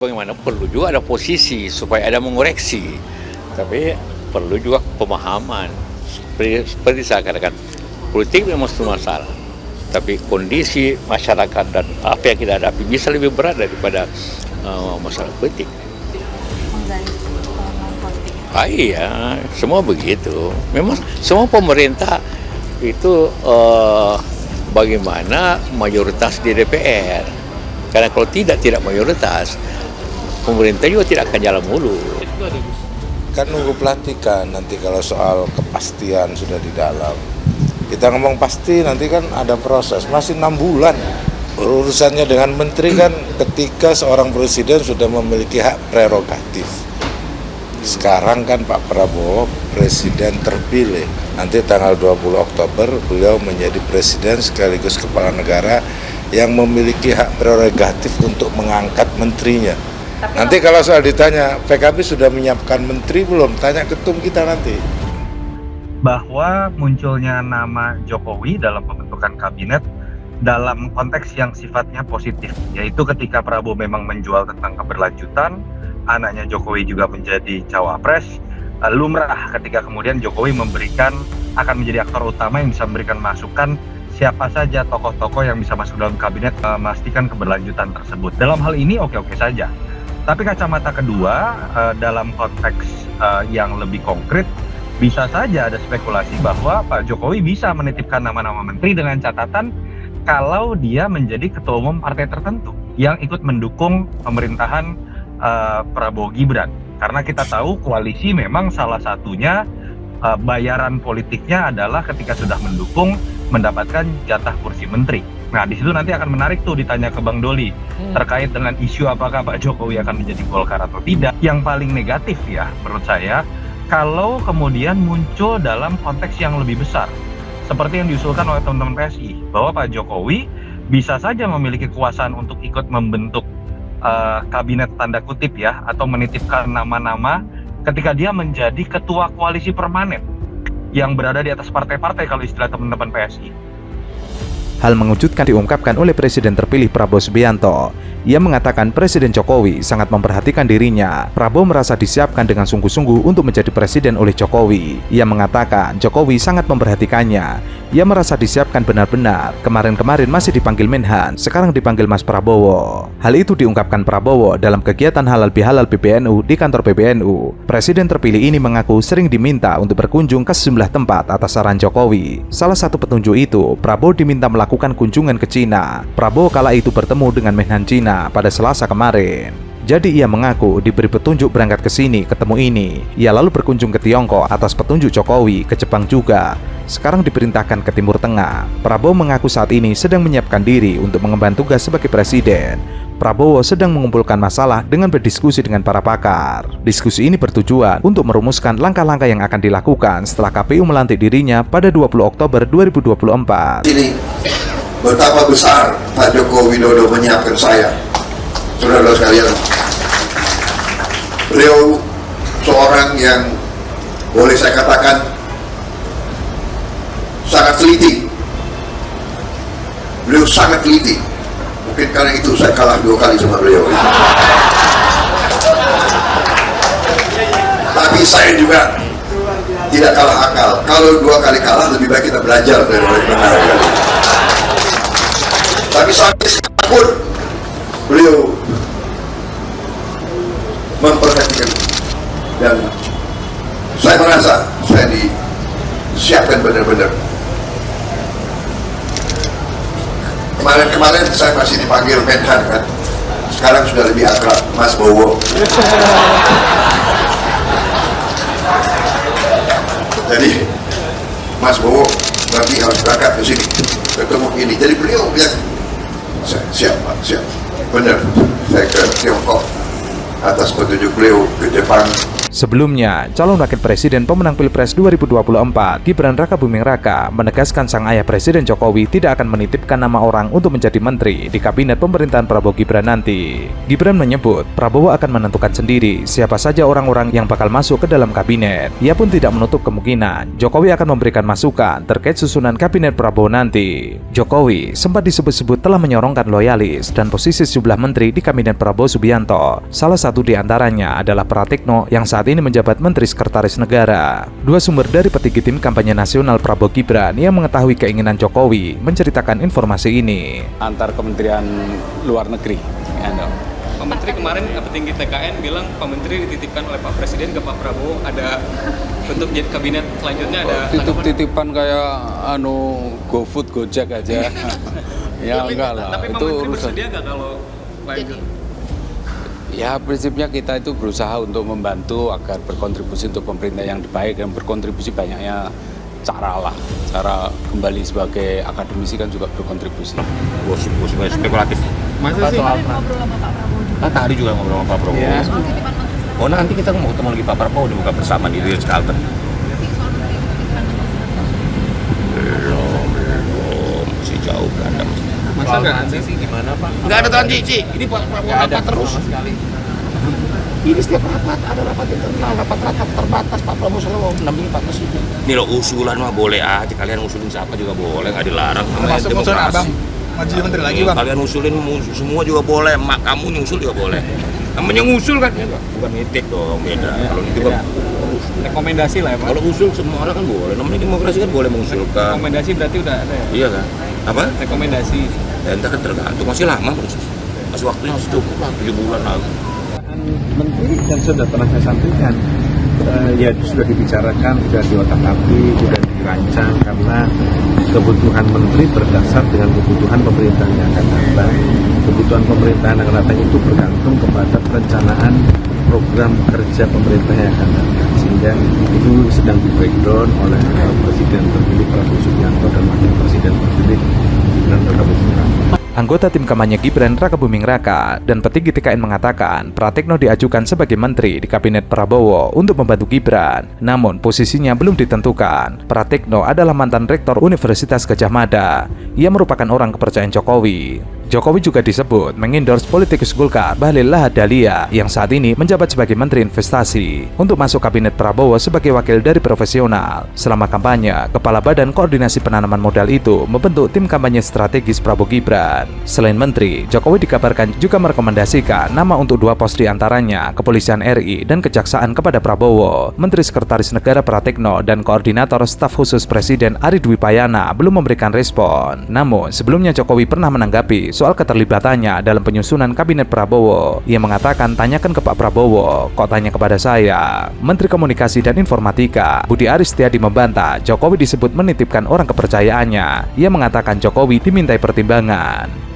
Bagaimana perlu juga ada posisi supaya ada mengoreksi, tapi perlu juga pemahaman. Seperti saya katakan, politik memang semua masalah, tapi kondisi masyarakat dan apa yang kita hadapi bisa lebih berat daripada masalah politik. Iya, semua begitu. Memang semua pemerintah itu bagaimana mayoritas di DPR. Karena kalau tidak mayoritas, pemerintah juga tidak akan jalan mulu. Kan nunggu pelantikan nanti kalau soal kepastian sudah di dalam. Kita ngomong pasti nanti kan ada proses, masih 6 bulan. Urusannya dengan menteri kan ketika seorang presiden sudah memiliki hak prerogatif. Sekarang kan Pak Prabowo presiden terpilih. Nanti tanggal 20 Oktober beliau menjadi presiden sekaligus kepala negara yang memiliki hak prerogatif untuk mengangkat menterinya. Nanti kalau soal ditanya, PKB sudah menyiapkan menteri belum? Tanya ketum kita nanti. Bahwa munculnya nama Jokowi dalam pembentukan kabinet dalam konteks yang sifatnya positif, yaitu ketika Prabowo memang menjual tentang keberlanjutan, anaknya Jokowi juga menjadi cawapres, lumrah ketika kemudian Jokowi akan menjadi aktor utama yang bisa memberikan masukan siapa saja tokoh-tokoh yang bisa masuk dalam kabinet memastikan keberlanjutan tersebut. Dalam hal ini oke-oke saja. Tapi kacamata kedua, dalam konteks yang lebih konkret, bisa saja ada spekulasi bahwa Pak Jokowi bisa menitipkan nama-nama menteri dengan catatan kalau dia menjadi ketua umum partai tertentu yang ikut mendukung pemerintahan Prabowo Gibran. Karena kita tahu koalisi memang salah satunya bayaran politiknya adalah ketika sudah mendukung mendapatkan jatah kursi menteri. Nah, di situ nanti akan menarik tuh ditanya ke Bang Doli terkait dengan isu apakah Pak Jokowi akan menjadi Golkar atau tidak. Yang paling negatif ya menurut saya kalau kemudian muncul dalam konteks yang lebih besar seperti yang diusulkan oleh teman-teman PSI bahwa Pak Jokowi bisa saja memiliki kekuasaan untuk ikut membentuk kabinet tanda kutip ya, atau menitipkan nama-nama ketika dia menjadi ketua koalisi permanen yang berada di atas partai-partai kalau istilah teman-teman PSI. Hal mengejutkan diungkapkan oleh Presiden terpilih Prabowo Subianto. Ia mengatakan Presiden Jokowi sangat memperhatikan dirinya. Prabowo merasa disiapkan dengan sungguh-sungguh untuk menjadi presiden oleh Jokowi. Ia mengatakan Jokowi sangat memperhatikannya. Ia merasa disiapkan benar-benar. Kemarin-kemarin masih dipanggil Menhan, sekarang dipanggil Mas Prabowo. Hal itu diungkapkan Prabowo dalam kegiatan halal bihalal PBNU di kantor PBNU. Presiden terpilih ini mengaku sering diminta untuk berkunjung ke sejumlah tempat atas saran Jokowi. Salah satu petunjuk itu, Prabowo diminta melakukan kunjungan ke Cina. Prabowo kala itu bertemu dengan Menhan Cina pada Selasa kemarin. Jadi ia mengaku diberi petunjuk berangkat ke sini, ketemu ini. Ia lalu berkunjung ke Tiongkok atas petunjuk Jokowi, ke Jepang juga. Sekarang diperintahkan ke Timur Tengah. Prabowo mengaku saat ini sedang menyiapkan diri untuk mengemban tugas sebagai presiden. Prabowo sedang mengumpulkan masalah dengan berdiskusi dengan para pakar. Diskusi ini bertujuan untuk merumuskan langkah-langkah yang akan dilakukan setelah KPU melantik dirinya pada 20 Oktober 2024. Ini betapa besar Pak Joko Widodo menyiapkan saya, saudara-saudara sekalian. Beliau seorang yang boleh saya katakan sangat teliti. Beliau sangat teliti. Mungkin karena itu saya kalah 2 kali sama beliau. Tapi saya juga tidak kalah akal. Kalau 2 kali kalah, lebih baik kita belajar dari menang kali. Tapi sampai sekarang pun beliau memperhatikan dan saya merasa saya disiapkan benar-benar. Kemarin saya masih dipanggil Menhan kan, sekarang sudah lebih akrab Mas Bowo. Jadi Mas Bowo nanti harus berangkat ke sini ketemu ini. Jadi beliau bilang siap Pak, siap. Benar, saya ke Tiongkok atas petunjuk beliau, ke Jepang Sebelumnya, calon wakil presiden pemenang Pilpres 2024, Gibran Rakabuming Raka, menegaskan sang ayah Presiden Jokowi tidak akan menitipkan nama orang untuk menjadi menteri di kabinet pemerintahan Prabowo Gibran nanti. Gibran menyebut Prabowo akan menentukan sendiri siapa saja orang-orang yang bakal masuk ke dalam kabinet. Ia pun tidak menutup kemungkinan Jokowi akan memberikan masukan terkait susunan kabinet Prabowo nanti. Jokowi sempat disebut-sebut telah menyorongkan loyalis dan posisi sejumlah menteri di kabinet Prabowo Subianto. Salah satu di antaranya adalah Pratikno yang saat ini menjabat Menteri Sekretaris Negara. Dua sumber dari petinggi tim kampanye nasional Prabowo Gibran yang mengetahui keinginan Jokowi menceritakan informasi ini. Antar Kementerian Luar Negeri. Pak Menteri kemarin petinggi TKN bilang Pak Menteri dititipkan oleh Pak Presiden ke Pak Prabowo, ada bentuk kabinet selanjutnya ada Titip-titipan kayak GoFood, Gojek aja. Ya enggak lah. Tapi Pak Menteri bersedia nggak kalau lanjut? Ya prinsipnya kita itu berusaha untuk membantu agar berkontribusi untuk pemerintah yang baik dan berkontribusi banyaknya cara lah. Cara kembali sebagai akademisi kan juga berkontribusi. Gosip-gosip spekulatif. Masa sih? Ngobrol sama Pak Prabowo juga. Tadi juga ngobrol sama Pak Prabowo. Ya. Soal titipan menteri. Oh, nanti kita mau ketemu lagi Pak Prabowo dibuka bersama di Ritz-Carlton. Soal menteri titipan menteri. Belum, masih jauh kan. Masa nggak transisi gimana Pak? Nggak ada transisi, ini Pak Prabowo rapat terus. Ini setiap rapat, ada rapat internal, rapat-rapat terbatas Pak Prabowo selalu mendampingi Pak Presiden. Ini loh usulan mah boleh aja, kalian usulin siapa juga boleh, nggak dilarang. Namanya demokrasi. Maju jadi menteri lagi Bang. Kalian usulin semua juga boleh, mak kamu nyusul juga boleh. Namanya ngusul kan, bukan nitik dong, beda. Kalau nitik kan Rekomendasi lah ya Pak. kalau usul semua orang kan boleh, namanya demokrasi kan boleh mengusulkan. Rekomendasi berarti udah ada ya? Iya kan? Apa? Rekomendasi. Ya entar kan tergantung, masih lama proses. Masih waktunya masih cukup lah, 7 bulan lagi. Menteri kan sudah pernah saya sampaikan, ya sudah dibicarakan, sudah diotak-atik, sudah dirancang karena kebutuhan menteri berdasar dengan kebutuhan pemerintahan yang akan datang. Kebutuhan pemerintahan yang akan datang itu bergantung kepada perencanaan program kerja pemerintah yang akan datang, sehingga itu sedang di breakdown oleh Presiden terpilih Prabowo Subianto dan Wakil Presiden terpilih Gibran Rakabuming Raka. Anggota tim kampanye Gibran Rakabuming Raka dan petinggi TKN mengatakan Pratikno diajukan sebagai menteri di kabinet Prabowo untuk membantu Gibran. Namun posisinya belum ditentukan. Pratikno adalah mantan rektor Universitas Gadjah Mada. Ia merupakan orang kepercayaan Jokowi. Jokowi juga disebut mengendorse politikus Golkar Bahlil Lahadalia yang saat ini menjabat sebagai Menteri Investasi untuk masuk kabinet Prabowo sebagai wakil dari profesional. Selama kampanye, Kepala Badan Koordinasi Penanaman Modal itu membentuk tim kampanye strategis Prabowo Gibran. Selain Menteri, Jokowi dikabarkan juga merekomendasikan nama untuk 2 pos di antaranya Kepolisian RI dan Kejaksaan kepada Prabowo. Menteri Sekretaris Negara Pratikno dan Koordinator Staf Khusus Presiden Ari Dwi Payana belum memberikan respon. Namun, sebelumnya Jokowi pernah menanggapi soal keterlibatannya dalam penyusunan kabinet Prabowo. Ia mengatakan, tanyakan ke Pak Prabowo, kok tanya kepada saya? Menteri Komunikasi dan Informatika Budi Aris Setiadi membantah Jokowi disebut menitipkan orang kepercayaannya. Ia mengatakan Jokowi dimintai pertimbangan.